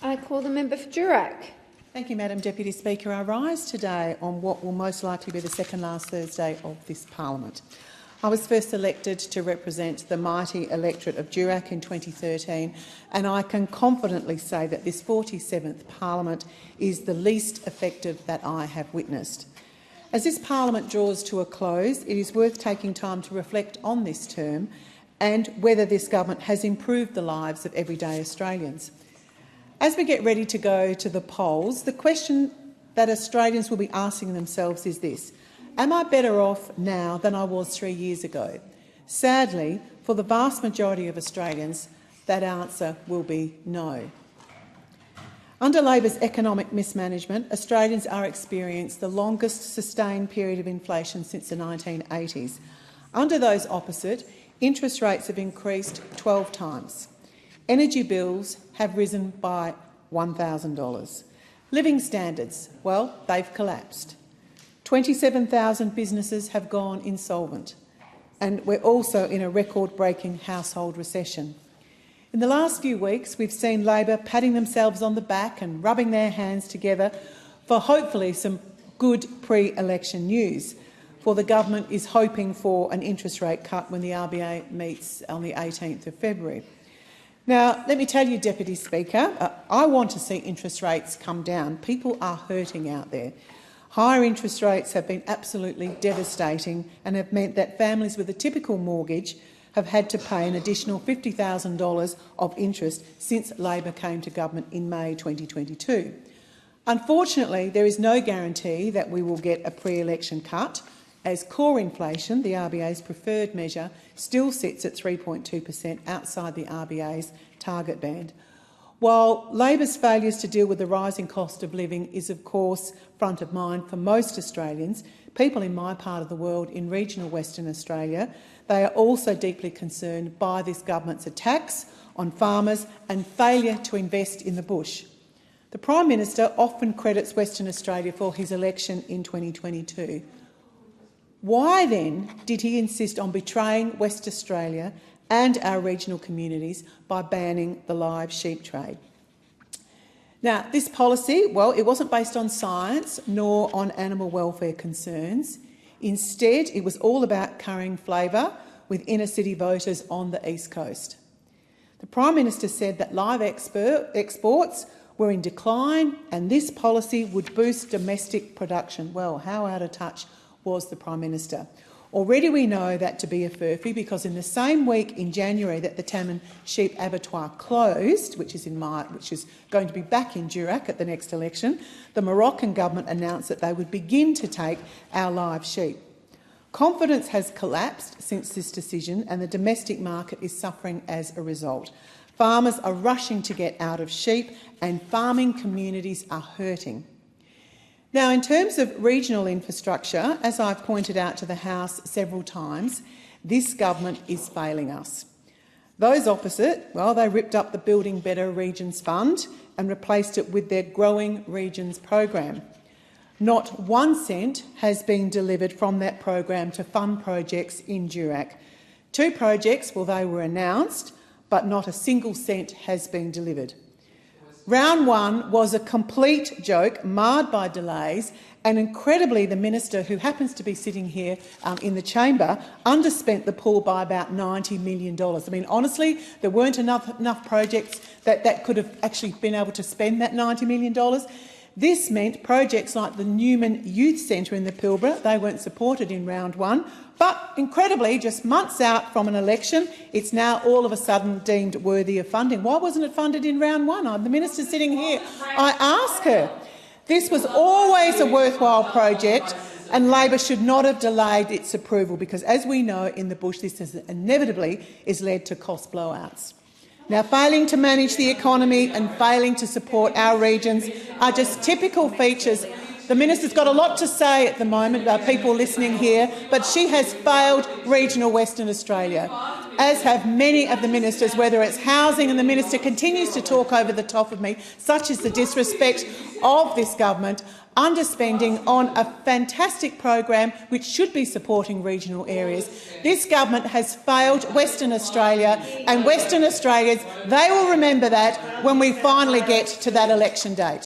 I call the member for Durack. Thank you, Madam Deputy Speaker. I rise today on what will most likely be the second last Thursday of this parliament. I was first elected to represent the mighty electorate of Durack in 2013, and I can confidently say that this 47th parliament is the least effective that I have witnessed. As this parliament draws to a close, it is worth taking time to reflect on this term and whether this government has improved the lives of everyday Australians. As we get ready to go to the polls, the question that Australians will be asking themselves is this: am I better off now than I was 3 years ago? Sadly, for the vast majority of Australians, that answer will be no. Under Labor's economic mismanagement, Australians are experiencing the longest sustained period of inflation since the 1980s. Under those opposite, interest rates have increased 12 times. Energy bills have risen by $1,000. Living standards, well, they've collapsed. 27,000 businesses have gone insolvent, and we're also in a record-breaking household recession. In the last few weeks, we've seen Labor patting themselves on the back and rubbing their hands together for hopefully some good pre-election news, for the government is hoping for an interest rate cut when the RBA meets on the 18th of February. Now, let me tell you, Deputy Speaker, I want to see interest rates come down. People are hurting out there. Higher interest rates have been absolutely devastating and have meant that families with a typical mortgage have had to pay an additional $50,000 of interest since Labor came to government in May 2022. Unfortunately, there is no guarantee that we will get a pre-election cut, as core inflation, the RBA's preferred measure, still sits at 3.2% outside the RBA's target band. While Labor's failures to deal with the rising cost of living is, of course, front of mind for most Australians, people in my part of the world, in regional Western Australia, they are also deeply concerned by this government's attacks on farmers and failure to invest in the bush. The Prime Minister often credits Western Australia for his election in 2022. Why then did he insist on betraying West Australia and our regional communities by banning the live sheep trade? Now, this policy, well, it wasn't based on science nor on animal welfare concerns. Instead, it was all about currying flavour with inner-city voters on the East Coast. The Prime Minister said that live exports were in decline and this policy would boost domestic production. Well, how out of touch was the Prime Minister? Already we know that to be a furphy, because in the same week in January that the Tamman Sheep Abattoir closed, which is going to be back in Durack at the next election, the Moroccan government announced that they would begin to take our live sheep. Confidence has collapsed since this decision and the domestic market is suffering as a result. Farmers are rushing to get out of sheep and farming communities are hurting. Now, in terms of regional infrastructure, as I've pointed out to the House several times, this government is failing us. Those opposite, well, they ripped up the Building Better Regions Fund and replaced it with their Growing Regions program. Not 1 cent has been delivered from that program to fund projects in Durack. 2 projects, well, they were announced, but not a single cent has been delivered. Round 1 was a complete joke, marred by delays, and incredibly the minister, who happens to be sitting here in the chamber, underspent the pool by about $90 million. I mean, honestly, there weren't enough projects that could have actually been able to spend that $90 million. This meant projects like the Newman Youth Centre in the Pilbara, they weren't supported in round 1. But incredibly, just months out from an election, it's now all of a sudden deemed worthy of funding. Why wasn't it funded in round 1? I'm the minister sitting here. I ask her. This was always a worthwhile project and Labor should not have delayed its approval because, as we know in the bush, this has inevitably led to cost blowouts. Now, failing to manage the economy and failing to support our regions are just typical features. The minister's got a lot to say at the moment about people listening here, but she has failed regional Western Australia. as have many of the ministers, whether it's housing, and the minister continues to talk over the top of me, such as the disrespect of this government, underspending on a fantastic program which should be supporting regional areas. This government has failed Western Australia, and Western Australians, they will remember that when we finally get to that election date.